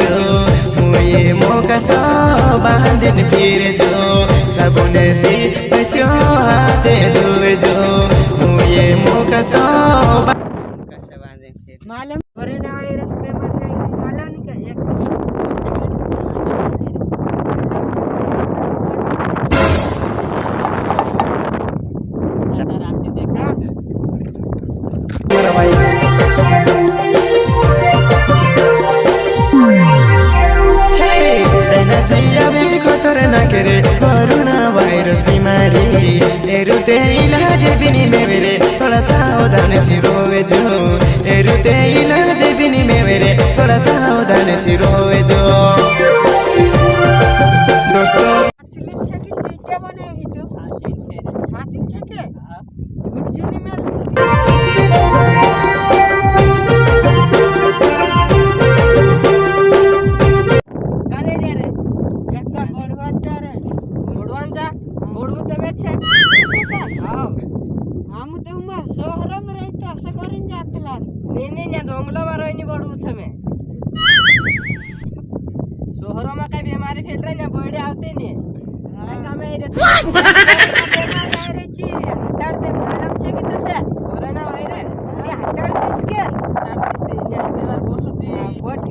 जो मुए मोका सो बांधन फिर जो सबने सी पशो हाथे दुवे जो मुए मोका सो मालूम कोरोना वायरस में मर गई मालूम नहीं क्या कोरोना वायरस बीमारी एरुते इलाज बिनी मेरे थोड़ा सावधान से रोवे जो एरुते इलाज बिनी मेरे थोड़ा सावधान से रोवे जो दोस्तों बीमारी फैल रही है बड़े आते नहीं कोरोना वायरस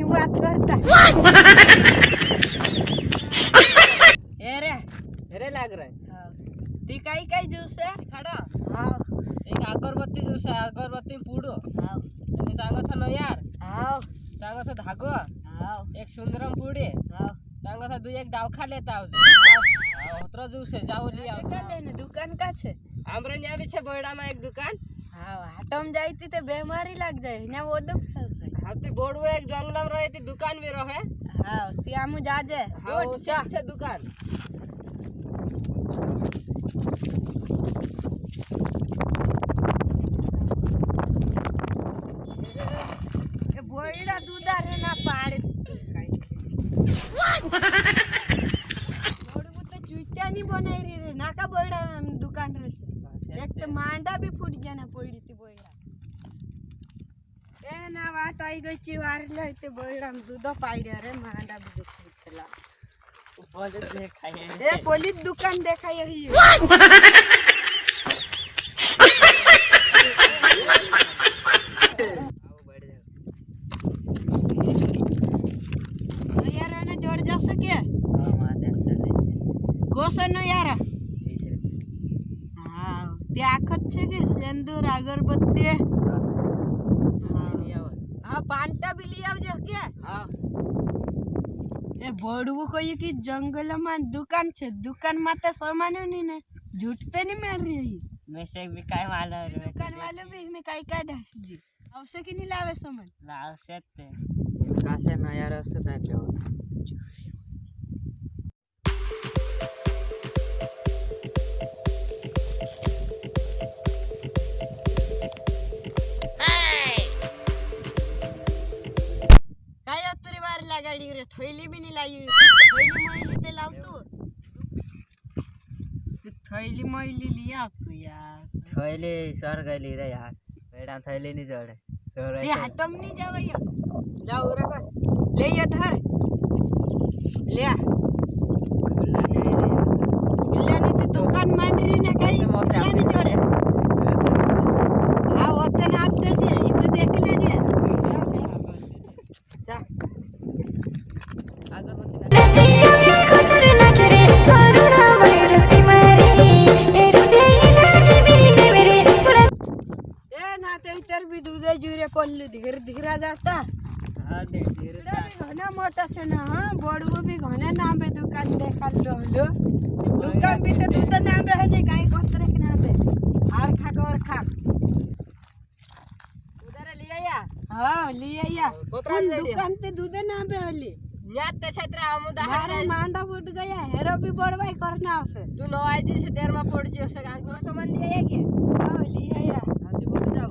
बात करता अरे लाग रहा है ती काही ज्यूस आहे खडा हां एक अगरबत्ती ज्यूस आहे अगरबत्ती पुडो हां तुम्ही सांगत ना यार हां सांगत धागो हां एक सुंदरम पुडी हां सांगत तू एक डाव खा लेता हां होत्र ज्यूस है जाओ लिया लेने दुकान का छे हमरे न्या भी छे बोयडा में एक दुकान हां हाटम जाईती ते बीमारी लग जाए ने वो दो हां ती बोडो एक जंगलम रहे ती दुकान में रहे हां ती आमु जाजे हां छे दुकान बोयडा दूधा रे ना पाड़े बोडू तो चुत्या नहीं बनाई रे ना का बोयडा दुकान रे एक तो मांडा भी फूट जाना पोड़ी ती बोयडा ए ना वाट आई गई ची वारले ते बोयडा दूध पाड़े रे मांडा भी फूटला ऊपर देखाई ए पुलिस दुकान देखाई है गोसन यार हाँ ते आखत छे के सिंदूर अगरबत्ती हाँ पांटा भी लिया जो क्या हाँ ए बोडू कोई की जंगल में दुकान छे दुकान माते सामान नहीं ने झूठते नहीं मार रही मैं से भी काय वाला दुकान वाले भी मैं काय काय ढास जी आवश्यक की नहीं लावे सामान लावशेत ते कासे ना यार असं दाखव गाड़ी रे थैली भी नहीं लाई थैली मैली ते लाव तू थैली मैली लिया तू यार थैली सर गली रे यार मैडम थैली नहीं जोड़े सर ये हटम नहीं जावैया जाओ रे बा ले ये धर ले खुला नहीं ते दुकान मान रही ना कहीं खुला नहीं जोड़े हां ओतन आप दे जे इते देख ले जे जा भी दूधे जुरे पल्लू धीरे धीरे जाता हां धीरे घना मोटा छे ना हां बड़ू भी घना नामे दुकान देखल रहलो दुकान भी तो दूध नामे है जे गाय कोतरे के नामे आर खा उधर लिया या हां लिया या दुकान ते दूध नामे हली न्यात ते क्षेत्र आमुदा मारे मांडा फूट गया हेरो भी बड़वाई करना आवसे तू नो आई दी से देर में पड़ जियो से गांव सामान लिया या के हां लिया या हां तू बोल जाओ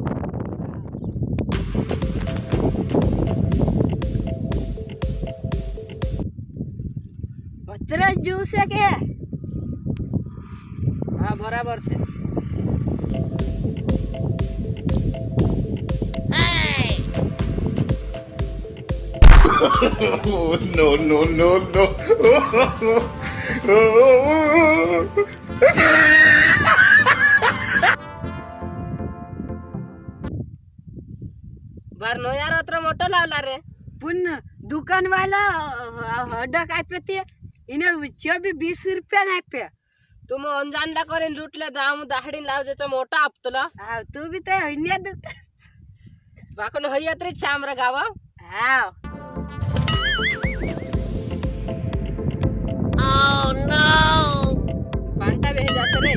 पत्रा जूस है के हां बराबर से Oh, no, no, no, no. बार नो यार अत्र मोठं लावला रे पण दुकानवाला हड्डा काय पेते इने बी 20 रुपया नाही पे तुम्ही अंजानला करीन लुटले दाम दाहडीन लावजेचं मोठा आपतला तू बी ते हिन्या दुकान बाकन हयत्रे चामरा गावा हाव पांटा बे जास्त रे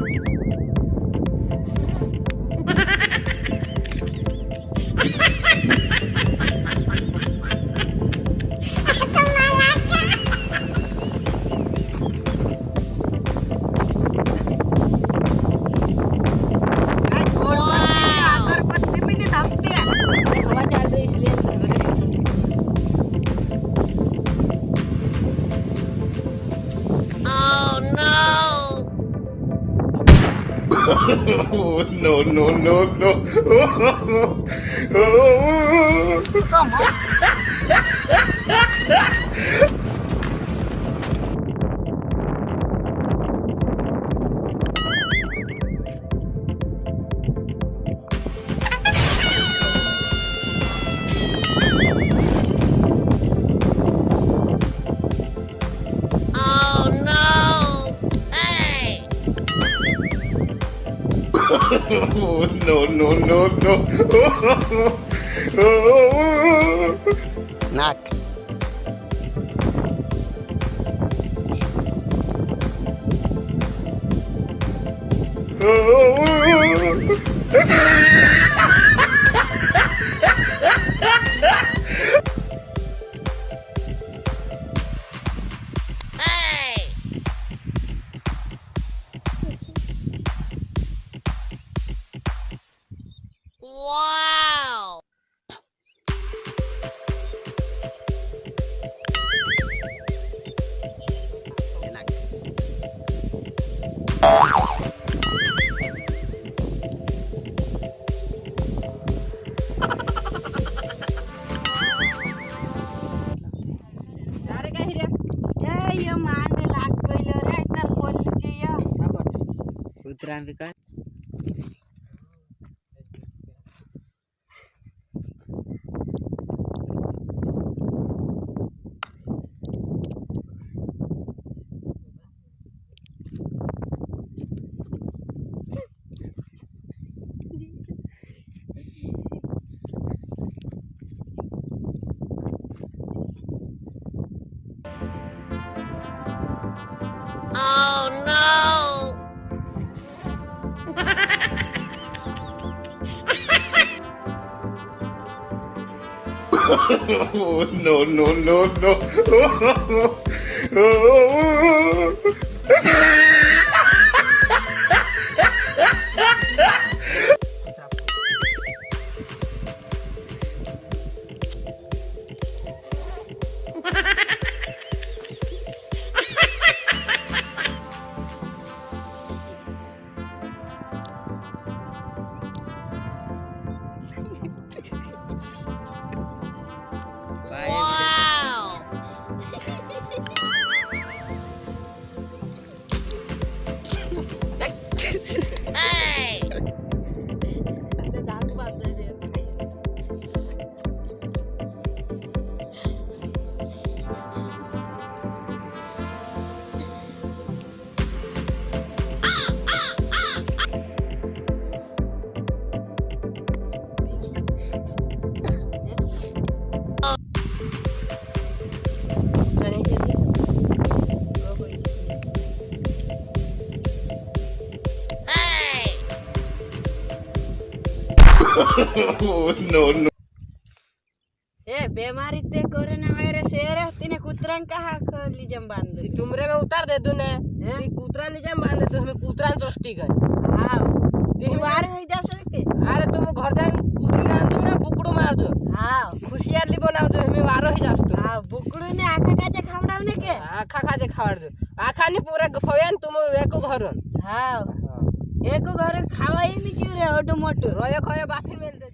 अगरबत्ती बी नाही धाकते अरे हवा चाल रही इसलिए Oh, no, no, no, no. Oh, no, no, no, no. Knock. Wow! अरे काय हिऱ्या ए यो मांडे लाग पहिलं रे तर बोलचे यो कुत्रा बिका Oh no! Oh, no, no, no, no. Wow! Hey! दारू बांधले रे Hey! Oh, no, no. ए बीमारी ते कोरोना वायरस है रे तिने कुतरन कहा खोली जम बांध ली तुमरे में उतार दे तूने कुतरा निजाम बांध दे तो हमें कुतरा दोस्ती कर हां दीवार हो जा सके अरे तुम घर जाए कुतरी रांध दो ना बुकड़ू मार दो हां खुशियाली बनाओ तो हमें वारो ही जास्त हां बुकड़ू ने आखा काजे खावडावने के आखा खाजे खावर दो आखा नि पूरा गफयान तुम एको घर हां एको घर खावाई नि क्यों रे ओडो मोटो रोय खय बाफी मेल दे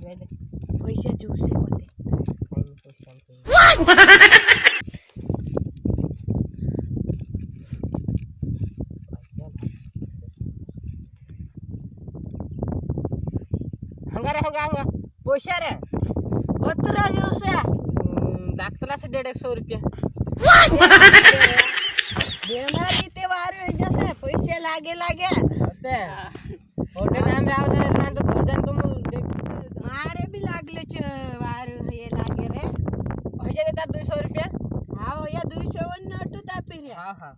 पैसे जूसे होते हंगा पैसा रे ओतरा जूसे लागतला से 150 रुपया बेमारी ते वारे जैसे पैसे लागे होते होटे टाइम रे आवले ना तो घर जान तुम मारे भी लागले छ वार ये लागे रे हो जाए तार 200 रुपया हां या 200 नोट तापी रे हां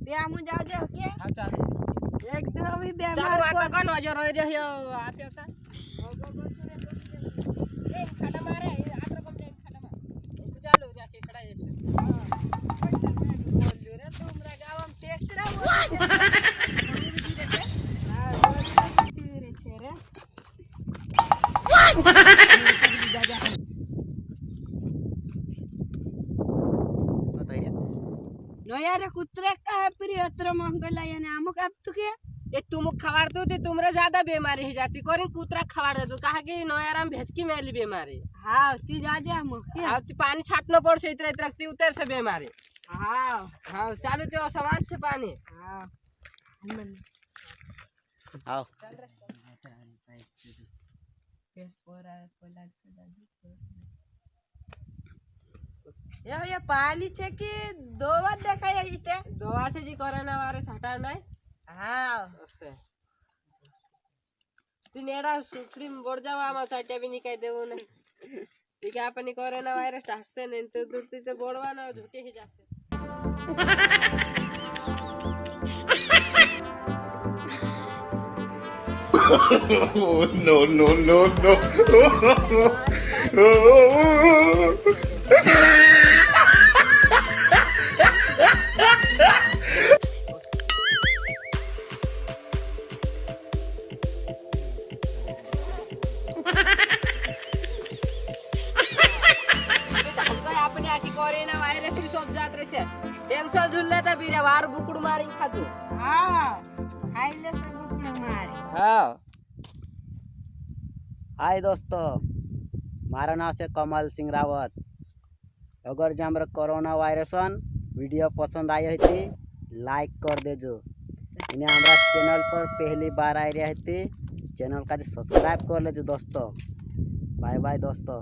ते हम जाओ जे के हां चल एक दो भी चल बेमार वाका कौन नजर रह रही आप का ए खाना मारे आत्र कम जाए खाना मार चालू जाके खड़ा ऐसे बोल रे तुमरा गांव में टेकड़ा हां चीरे छे रे नो यार कुत्रे का है प्रिय अत्र मंगला यानी अमुक अब तू के ये तुम खवाड़ दो ते तुमरे ज्यादा बीमारी है जाती कोरी कुतरा खवाड़ दे तो कहा कि नयाराम भेजकी मेली बीमारी हां ती जा जा हम के अब तो पानी छाटना पड़ से इतना रखती उतर से बीमारी हां हां चालू तो समाज से पानी हां आओ ये पानी छे कि दो बार देखा है इते दवा से जी कोरोना वायरस हटा नहीं हां उससे तीन एड़ा सुखड़ी बोड़ जावा हम चाटा भी निकाय देबो ने ठीक है अपनी कोरोना वायरस हससे नहीं तो दूरती तो बोड़वा ना झूठे ही जासे Oh, no, no, no, no. अपनी आखी कोरोना वायरस भी सब जात रहे से टेंशन झुलले तो बीरे वार बुकड़ मारी खाजू हां खाइले से बुकड़ मारे हां हाय दोस्तों, मारा नाम से कमल सिंह रावत। अगर जो हमारा कोरोना वायरस वीडियो पसंद आई थी लाइक कर देजो। इन्हें हमारा चैनल पर पहली बार आई रही थी चैनल का सब्सक्राइब कर लेजो दोस्तों। बाय बाय दोस्तों।